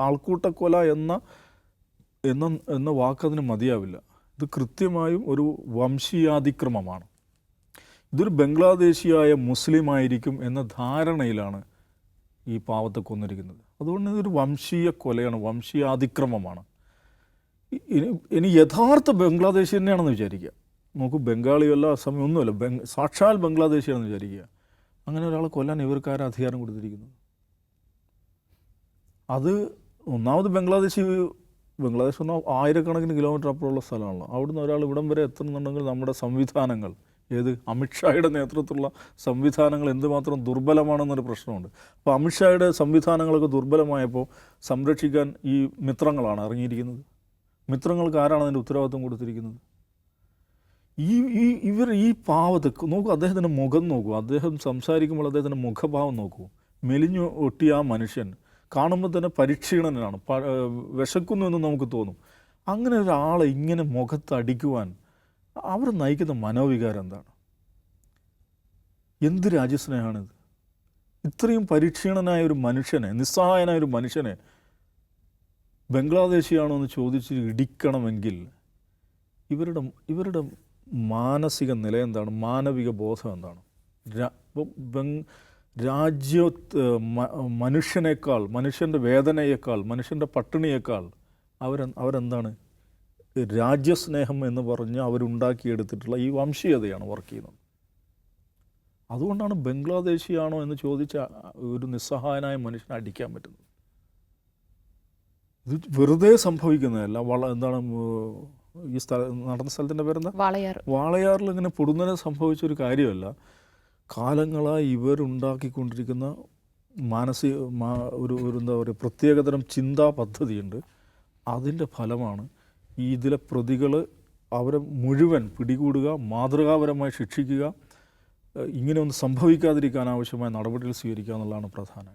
ആൾക്കൂട്ടക്കൊല എന്ന വാക്കതിന് മതിയാവില്ല. ഇത് കൃത്യമായും ഒരു വംശീയാതിക്രമമാണ്. ഇതൊരു ബംഗ്ലാദേശിയായ മുസ്ലിം ആയിരിക്കും എന്ന ധാരണയിലാണ് ഈ പാവത്തെ കൊന്നിരിക്കുന്നത്. അതുകൊണ്ട് ഇതൊരു വംശീയ കൊലയാണ്, വംശീയാതിക്രമമാണ്. ഇനി യഥാർത്ഥ ബംഗ്ലാദേശി തന്നെയാണെന്ന് വിചാരിക്കുക. നോക്കൂ, ബംഗാളിയല്ല, അസമി ഒന്നുമല്ല, സാക്ഷാൽ ബംഗ്ലാദേശിയാണെന്ന് വിചാരിക്കുക. അങ്ങനെ ഒരാളെ കൊല്ലാൻ ഇവർക്കാരെ അധികാരം കൊടുത്തിരിക്കുന്നത്? അത് ഒന്നാമത് ബംഗ്ലാദേശ് പറഞ്ഞാൽ ആയിരക്കണക്കിന് കിലോമീറ്റർ അപ്പുറമുള്ള സ്ഥലമാണല്ലോ. അവിടുന്ന് ഒരാൾ ഇവിടം വരെ എത്തുന്നുണ്ടെങ്കിൽ നമ്മുടെ സംവിധാനങ്ങൾ, അമിത്ഷായുടെ നേതൃത്വത്തിലുള്ള സംവിധാനങ്ങൾ എന്തുമാത്രം ദുർബലമാണെന്നൊരു പ്രശ്നമുണ്ട്. അപ്പോൾ അമിത്ഷായുടെ സംവിധാനങ്ങളൊക്കെ ദുർബലമായപ്പോൾ സംരക്ഷിക്കാൻ ഈ മിത്രങ്ങളാണ് ഇറങ്ങിയിരിക്കുന്നത്. മിത്രങ്ങൾക്ക് ആരാണ് അതിൻ്റെ ഉത്തരവാദിത്വം കൊടുത്തിരിക്കുന്നത്? ഈ പാവത്ത് നോക്കൂ, അദ്ദേഹത്തിൻ്റെ മുഖം നോക്കൂ, അദ്ദേഹം സംസാരിക്കുമ്പോൾ അദ്ദേഹത്തിൻ്റെ മുഖഭാവം നോക്കൂ. മെലിഞ്ഞു ഒട്ടിയ ആ മനുഷ്യൻ കാണുമ്പോൾ തന്നെ പരിക്ഷീണനാണ്, വിശക്കുന്നു എന്ന് നമുക്ക് തോന്നും. അങ്ങനെ ഒരാളെ ഇങ്ങനെ മുഖത്തടിക്കുവാൻ അവർ നയിക്കുന്ന മനോവികാരം എന്താണ്? എന്ത് രാജ്യസ്നേഹമാണിത്? ഇത്രയും പരിക്ഷീണനായ ഒരു മനുഷ്യനെ, നിസ്സഹായനായ ഒരു മനുഷ്യനെ ബംഗ്ലാദേശിയാണോ എന്ന് ചോദിച്ച് ഇടിക്കണമെങ്കിൽ ഇവരുടെ മാനസിക നില എന്താണ്? മാനവിക ബോധം എന്താണ്? മനുഷ്യനേക്കാൾ, മനുഷ്യൻ്റെ വേദനയേക്കാൾ, മനുഷ്യൻ്റെ പട്ടിണിയേക്കാൾ അവരെന്താണ്? രാജ്യസ്നേഹം എന്ന് പറഞ്ഞ് അവരുണ്ടാക്കിയെടുത്തിട്ടുള്ള ഈ വംശീയതയാണ് വർക്ക് ചെയ്യുന്നത്. അതുകൊണ്ടാണ് ബംഗ്ലാദേശിയാണോ എന്ന് ചോദിച്ച ഒരു നിസ്സഹായനായ മനുഷ്യനെ അടിക്കാൻ പറ്റുന്നത്. ഇത് വെറുതെ സംഭവിക്കുന്നതല്ല. എന്താണ് ഈ നടന്ന സ്ഥലത്തിൻ്റെ പേരെന്താ? വാളയാറിൽ ഇങ്ങനെ പൊടുന്നനെ സംഭവിച്ചൊരു കാര്യമല്ല. കാലങ്ങളായി ഇവരുണ്ടാക്കിക്കൊണ്ടിരിക്കുന്ന ഒരു എന്താ പറയുക, പ്രത്യേകതരം ചിന്താ പദ്ധതിയുണ്ട്. അതിൻ്റെ ഫലമാണ് ഇതിലെ പ്രതികൾ, അവരെ മുഴുവൻ പിടികൂടുക, മാതൃകാപരമായി ശിക്ഷിക്കുക, ഇങ്ങനെയൊന്നും സംഭവിക്കാതിരിക്കാൻ ആവശ്യമായ നടപടികൾ സ്വീകരിക്കുക എന്നുള്ളതാണ് പ്രധാനം.